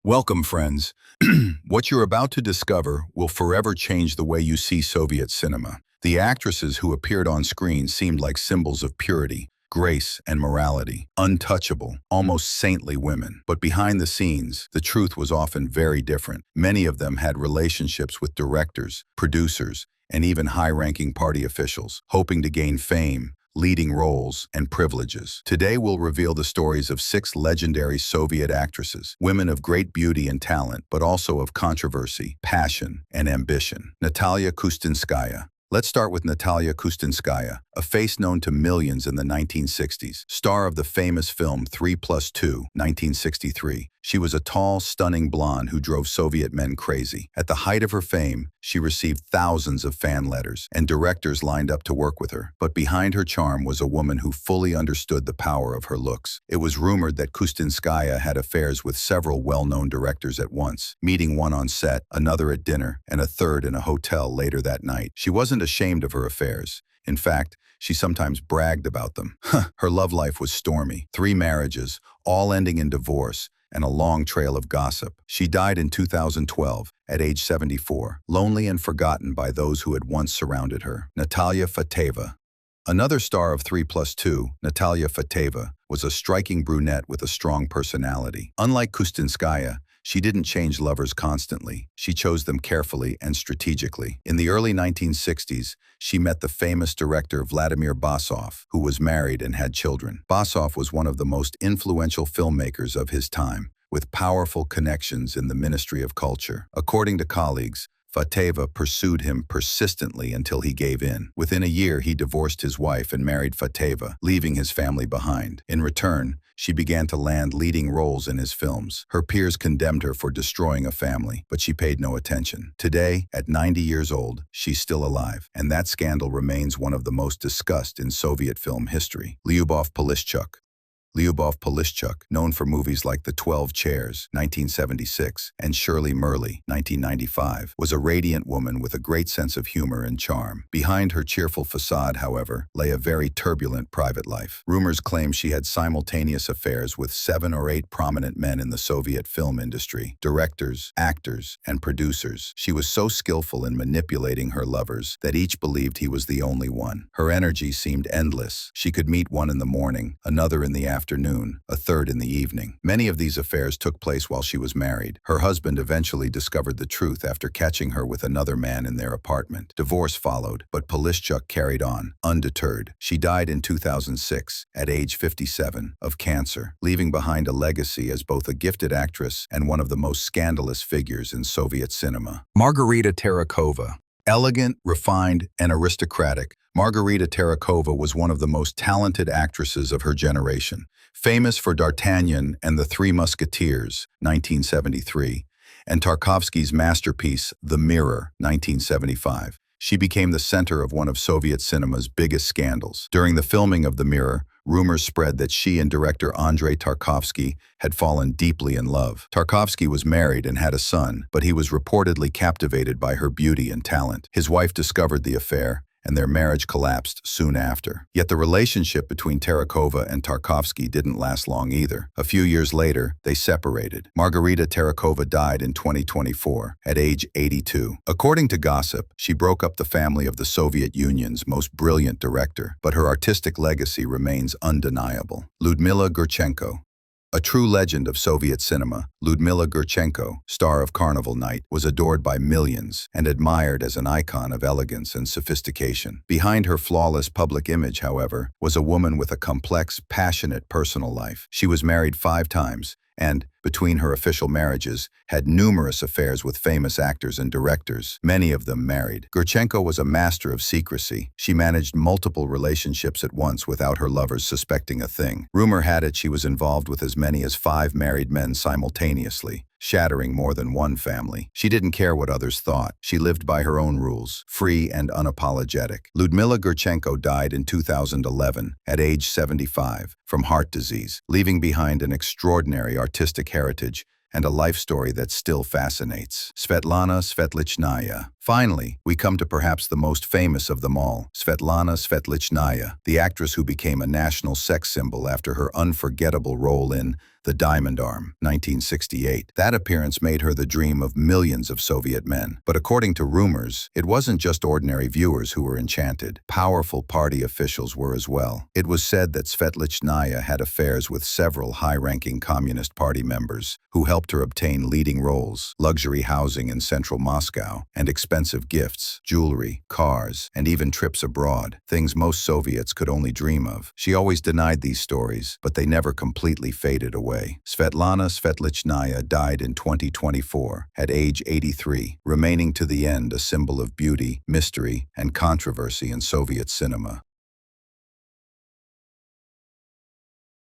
Welcome, friends. What you're about to discover will forever change the way you see Soviet cinema. The actresses who appeared on screen seemed like symbols of purity, grace, and morality. Untouchable, almost saintly women. But behind the scenes, the truth was often very different. Many of them had relationships with directors, producers, and even high-ranking party officials, hoping to gain fame, leading roles, and privileges. Today we'll reveal the stories of 6 legendary Soviet actresses, women of great beauty and talent, but also of controversy, passion, and ambition. Natalia Kustinskaya. Let's start with Natalia Kustinskaya, a face known to millions in the 1960s, star of the famous film 3+2, 1963. She was a tall, stunning blonde who drove Soviet men crazy. At the height of her fame, she received thousands of fan letters, and directors lined up to work with her. But behind her charm was a woman who fully understood the power of her looks. It was rumored that Kustinskaya had affairs with several well-known directors at once, meeting one on set, another at dinner, and a third in a hotel later that night. She wasn't ashamed of her affairs. In fact, she sometimes bragged about them. Her love life was stormy. 3 marriages, all ending in divorce, and a long trail of gossip. She died in 2012, at age 74, lonely and forgotten by those who had once surrounded her. Natalia Fateva. Another star of 3+2, Natalia Fateva, was a striking brunette with a strong personality. Unlike Kustinskaya, she didn't change lovers constantly. She chose them carefully and strategically. In the early 1960s, she met the famous director Vladimir Basov, who was married and had children. Basov was one of the most influential filmmakers of his time, with powerful connections in the Ministry of Culture. According to colleagues, Fateva pursued him persistently until he gave in. Within a year, he divorced his wife and married Fateva, leaving his family behind. In return, she began to land leading roles in his films. Her peers condemned her for destroying a family, but she paid no attention. Today, at 90 years old, she's still alive, and that scandal remains one of the most discussed in Soviet film history. Lyubov Polishchuk. Lyubov Polishchuk, known for movies like The 12 Chairs, 1976, and Shirley Merly, 1995, was a radiant woman with a great sense of humor and charm. Behind her cheerful facade, however, lay a very turbulent private life. Rumors claim she had simultaneous affairs with 7 or 8 prominent men in the Soviet film industry, directors, actors, and producers. She was so skillful in manipulating her lovers that each believed he was the only one. Her energy seemed endless. She could meet one in the morning, another in the afternoon, a third in the evening. Many of these affairs took place while she was married. Her husband eventually discovered the truth after catching her with another man in their apartment. Divorce followed, but Polishchuk carried on, undeterred. She died in 2006, at age 57, of cancer, leaving behind a legacy as both a gifted actress and one of the most scandalous figures in Soviet cinema. Margarita Terrakova. Elegant, refined, and aristocratic, Margarita Terrakova was one of the most talented actresses of her generation. Famous for D'Artagnan and the Three Musketeers, 1973, and Tarkovsky's masterpiece, The Mirror, 1975. She became the center of one of Soviet cinema's biggest scandals. During the filming of The Mirror, rumors spread that she and director Andrei Tarkovsky had fallen deeply in love. Tarkovsky was married and had a son, but he was reportedly captivated by her beauty and talent. His wife discovered the affair, and their marriage collapsed soon after. Yet the relationship between Terrakova and Tarkovsky didn't last long either. A few years later, they separated. Margarita Terrakova died in 2024, at age 82. According to gossip, she broke up the family of the Soviet Union's most brilliant director, but her artistic legacy remains undeniable. Lyudmila Gurchenko. A true legend of Soviet cinema, Lyudmila Gurchenko, star of Carnival Night, was adored by millions and admired as an icon of elegance and sophistication. Behind her flawless public image, however, was a woman with a complex, passionate personal life. She was married 5 times and, between her official marriages, had numerous affairs with famous actors and directors, many of them married. Gurchenko was a master of secrecy. She managed multiple relationships at once without her lovers suspecting a thing. Rumor had it she was involved with as many as 5 married men simultaneously, shattering more than one family. She didn't care what others thought. She lived by her own rules, free and unapologetic. Lyudmila Gurchenko died in 2011, at age 75, from heart disease, leaving behind an extraordinary artistic heritage and a life story that still fascinates. Svetlana Svetlichnaya. Finally, we come to perhaps the most famous of them all, Svetlana Svetlichnaya, the actress who became a national sex symbol after her unforgettable role in The Diamond Arm, 1968. That appearance made her the dream of millions of Soviet men. But according to rumors, it wasn't just ordinary viewers who were enchanted. Powerful party officials were as well. It was said that Svetlichnaya had affairs with several high-ranking Communist Party members who helped her obtain leading roles, luxury housing in central Moscow, and expensive gifts, jewelry, cars, and even trips abroad, things most Soviets could only dream of. She always denied these stories, but they never completely faded away. Svetlana Svetlichnaya died in 2024 at age 83, remaining to the end a symbol of beauty, mystery, and controversy in Soviet cinema.